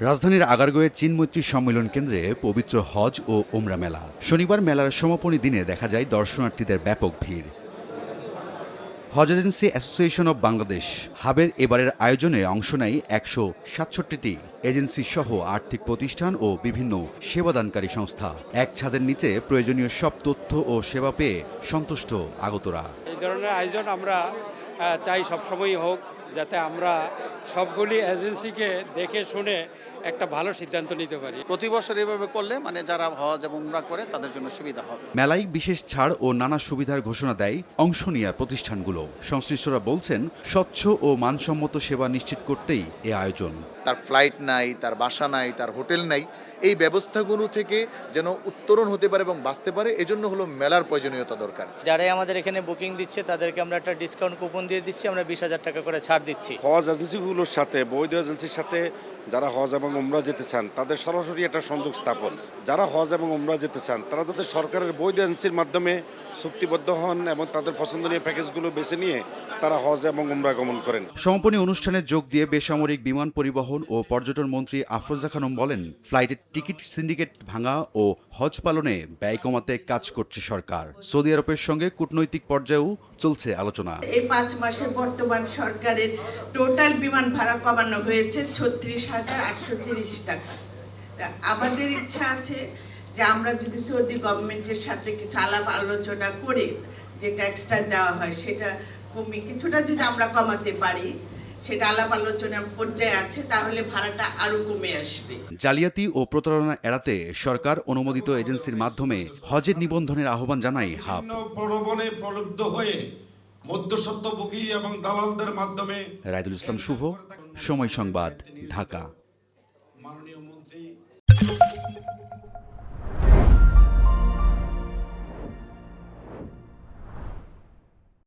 রাজধানীর আগারগাঁওয়ে চীন মৈত্রী সম্মেলন কেন্দ্রে পবিত্র হজ ও ওমরা মেলা। শনিবার মেলার সমাপনী দিনে দেখা যায় দর্শনার্থীদের ব্যাপক ভিড়। হজ এজেন্সি অ্যাসোসিয়েশন অব বাংলাদেশ হাবের এবারের আয়োজনে অংশ নেয় ১৬৭টি এজেন্সি সহ আর্থিক প্রতিষ্ঠান ও বিভিন্ন সেবাদানকারী সংস্থা। এক ছাদের নিচে প্রয়োজনীয় সব তথ্য ও সেবা পেয়ে সন্তুষ্ট আগতরা। এই ধরনের আয়োজন আমরা চাই সবসময়ই হোক, যাতে আমরা সবগুলি এজেন্সিকে দেখে শুনে একটা ভালো সিদ্ধান্ত নিতে পারি। প্রতি বছর এভাবে করলে যারা হজ এবং উমরা করে তাদের জন্য সুবিধা হবে। মেলায় বিশেষ ছাড় ও নানা সুবিধার ঘোষণা দেয় অংশ নেওয়া প্রতিষ্ঠানগুলো। সংশ্লিষ্টরা বলছেন, স্বচ্ছ ও মানসম্মত সেবা নিশ্চিত করতেই এ আয়োজন। তার ফ্লাইট নাই, তার বাসা নাই, তার হোটেল নাই, এই ব্যবস্থাগুলো থেকে যেন উত্তরণ হতে পারে এবং বাঁচতে পারে, এজন্য হলো মেলার প্রয়োজনীয়তা দরকার। যারাই আমাদের এখানে বুকিং দিচ্ছে তাদেরকে আমরা একটা ডিসকাউন্ট কুপন দিয়ে দিচ্ছি, আমরা 20,000 টাকা করে ছাড় দিচ্ছি। হজ এজেন্সিগুলোর সাথে, বৈধ এজেন্সির সাথে যারা হজ এবং উমরা যেতে চান তাদের সরাসরি একটা সংযোগ স্থাপন। যারা হজ এবং উমরা যেতে চান তারা তাদের সরকারের বৈধ এজেন্সির মাধ্যমে চুক্তিবদ্ধ হন এবং তাদের পছন্দনীয় প্যাকেজগুলো বেছে নিয়ে তারা হজ এবং উমরা গমন করেন। সমাপনী অনুষ্ঠানে যোগ দিয়ে বেসামরিক বিমান পরিবহন ও পর্যটন মন্ত্রী আফরোজা খানম বলেন, ফ্লাইটের টিকিট সিন্ডিকেট ভাঙা ও হজ পালনে ব্যয় কমাতে কাজ করছে সরকার। সৌদি আরবের সঙ্গে কূটনৈতিক পর্যায়েও চলছে আলোচনা। এই 5 মাসে বর্তমান সরকারের টোটাল বিমান ভাড়া কমানো হয়েছে 36,830 টাকা। আমাদের ইচ্ছা আছে যে আমরা যদি সৌদি গভর্নমেন্টের সাথে কিছু আলাপ আলোচনা করে যে ট্যাক্সটা দেওয়া হয় সেটা কমিয়ে কিছুটা যদি আমরা কমাতে পারি, সেটা আলাপ আলোচনার পর্যায়ে আছে, তাহলে ভাড়াটা আরো কমে আসবে। জালিয়াতি ও প্রতারণা এড়াতে সরকার অনুমোদিত এজেন্সির মাধ্যমে হজের নিবন্ধনের আহ্বান জানায় হাব। প্রলোভনে প্রলুব্ধ হয়ে মধ্যস্বত্বভোগী এবং দালালদের মাধ্যমে। রায়দুল ইসলাম শুভ, সময় সংবাদ, ঢাকা। মাননীয় মন্ত্রী